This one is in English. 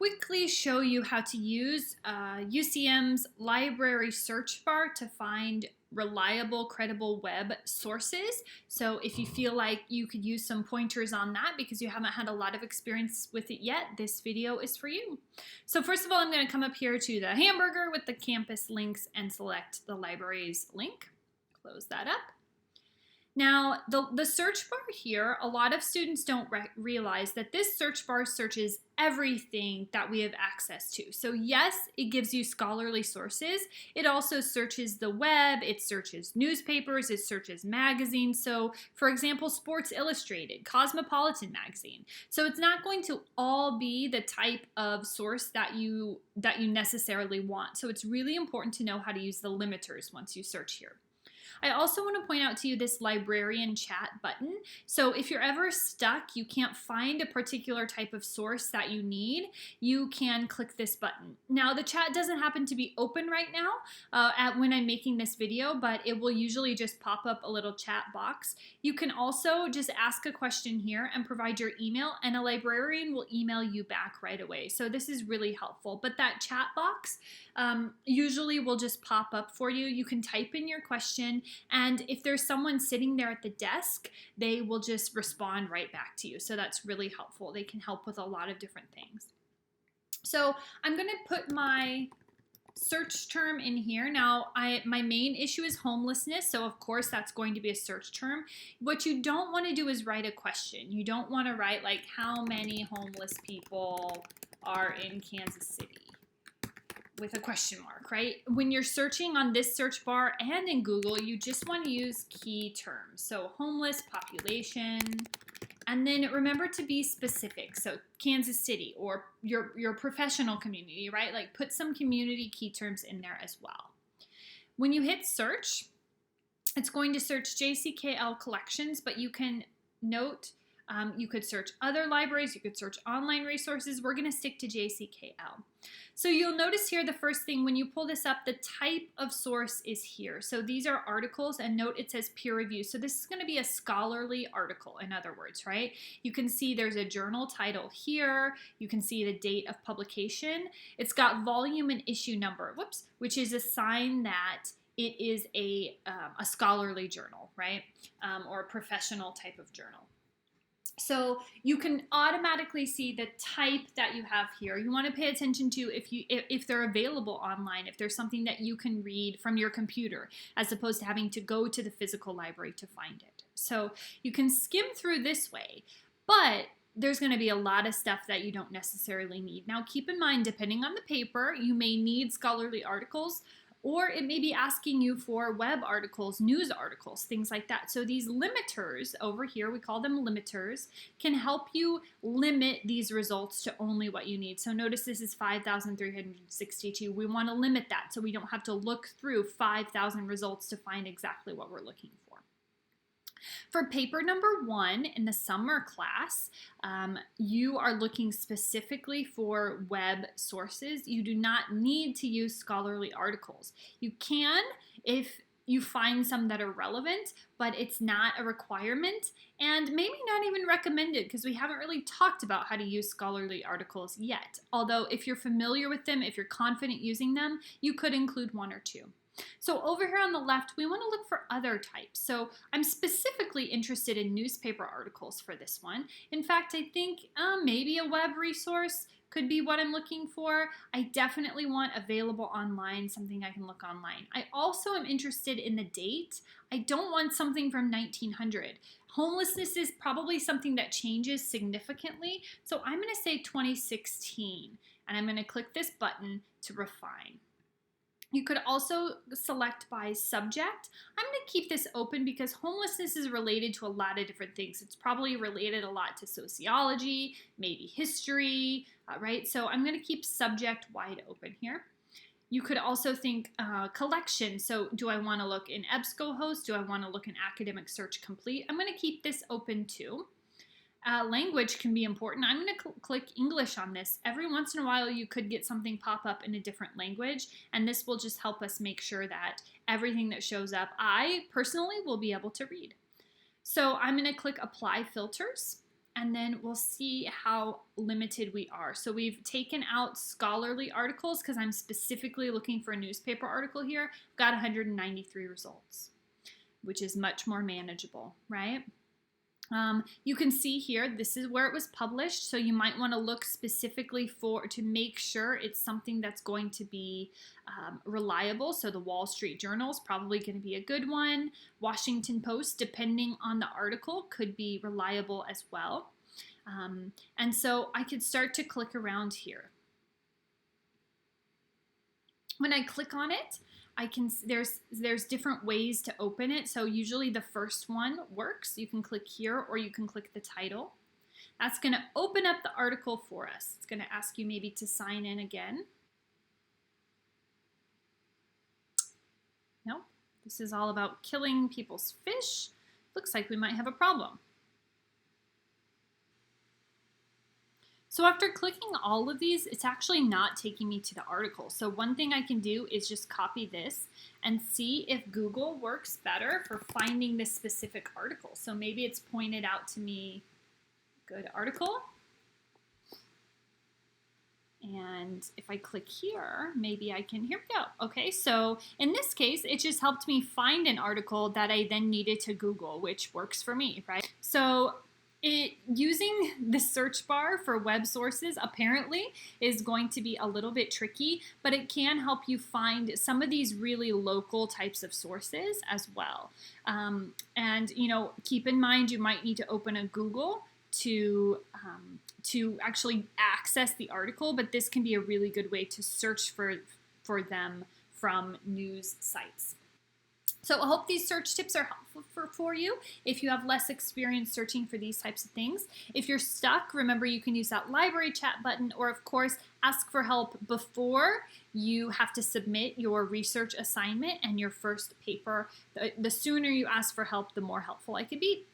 quickly show you how to use UCM's library search bar to find reliable, credible web sources. So if you feel like you could use some pointers on that because you haven't had a lot of experience with it yet, this video is for you. So first of all, I'm going to come up here to the hamburger with the campus links and select the library's link. Close that up. Now, the search bar here, a lot of students don't realize that this search bar searches everything that we have access to. So yes, it gives you scholarly sources. It also searches the web, it searches newspapers, it searches magazines. So for example, Sports Illustrated, Cosmopolitan magazine. So it's not going to all be the type of source that you necessarily want. So it's really important to know how to use the limiters once you search here. I also want to point out to you this librarian chat button. So if you're ever stuck, you can't find a particular type of source that you need, you can click this button. Now the chat doesn't happen to be open right now when I'm making this video, but it will usually just pop up a little chat box. You can also just ask a question here and provide your email, and a librarian will email you back right away. So this is really helpful. But that chat box usually will just pop up for you. You can type in your question, and if there's someone sitting there at the desk, they will just respond right back to you. So that's really helpful. They can help with a lot of different things. So I'm going to put my search term in here. Now, my main issue is homelessness, so of course that's going to be a search term. What you don't want to do is write a question. You don't want to write like, how many homeless people are in Kansas City? With a question mark, right? When you're searching on this search bar and in Google, you just want to use key terms. So homeless population, and then remember to be specific. So Kansas City or your professional community, right? Like put some community key terms in there as well. When you hit search, it's going to search JCKL collections, but you can note you could search other libraries, you could search online resources. We're going to stick to JCKL. So you'll notice here the first thing, when you pull this up, the type of source is here. So these are articles, and note it says peer review. So this is going to be a scholarly article, in other words, right? You can see there's a journal title here. You can see the date of publication. It's got volume and issue number, which is a sign that it is a scholarly journal, right? Or a professional type of journal. So you can automatically see the type that you have here. You want to pay attention to if they're available online, if there's something that you can read from your computer, as opposed to having to go to the physical library to find it. So you can skim through this way, but there's going to be a lot of stuff that you don't necessarily need. Now keep in mind, depending on the paper, you may need scholarly articles, or it may be asking you for web articles, news articles, things like that. So these limiters over here, we call them limiters, can help you limit these results to only what you need. So notice this is 5,362. We want to limit that so we don't have to look through 5,000 results to find exactly what we're looking for. For paper number 1 in the summer class, you are looking specifically for web sources. You do not need to use scholarly articles. You can if you find some that are relevant, but it's not a requirement and maybe not even recommended because we haven't really talked about how to use scholarly articles yet. Although if you're familiar with them, if you're confident using them, you could include 1 or 2. So over here on the left, we want to look for other types. So I'm specifically interested in newspaper articles for this one. In fact, I think maybe a web resource could be what I'm looking for. I definitely want available online, something I can look online. I also am interested in the date. I don't want something from 1900. Homelessness is probably something that changes significantly. So I'm going to say 2016, and I'm going to click this button to refine. You could also select by subject. I'm going to keep this open because homelessness is related to a lot of different things. It's probably related a lot to sociology, maybe history, right? So I'm going to keep subject wide open here. You could also think collection. So do I want to look in EBSCOhost? Do I want to look in Academic Search Complete? I'm going to keep this open too. Language can be important. I'm going to click English on this. Every once in a while you could get something pop up in a different language, and this will just help us make sure that everything that shows up, I personally will be able to read. So I'm going to click Apply Filters. and then we'll see how limited we are. So we've taken out scholarly articles because I'm specifically looking for a newspaper article here. I've got 193 results, which is much more manageable, right? You can see here, this is where it was published, so you might want to look specifically to make sure it's something that's going to be reliable. So the Wall Street Journal is probably going to be a good one. Washington Post, depending on the article, could be reliable as well. And so I could start to click around here. When I click on it, there's different ways to open it. So usually the first one works. You can click here or you can click the title. That's going to open up the article for us. It's going to ask you maybe to sign in again. Nope. This is all about killing people's fish. Looks like we might have a problem. So after clicking all of these, it's actually not taking me to the article. So one thing I can do is just copy this and see if Google works better for finding this specific article. So maybe it's pointed out to me, good article. And if I click here, maybe I can, here we go. Okay, so in this case, it just helped me find an article that I then needed to Google, which works for me, right? So using the search bar for web sources apparently is going to be a little bit tricky, but it can help you find some of these really local types of sources as well. And you know, keep in mind you might need to open a Google to actually access the article, but this can be a really good way to search for them from news sites. So I hope these search tips are helpful for you if you have less experience searching for these types of things. If you're stuck, remember you can use that library chat button, or of course ask for help before you have to submit your research assignment and your first paper. The sooner you ask for help, the more helpful I could be.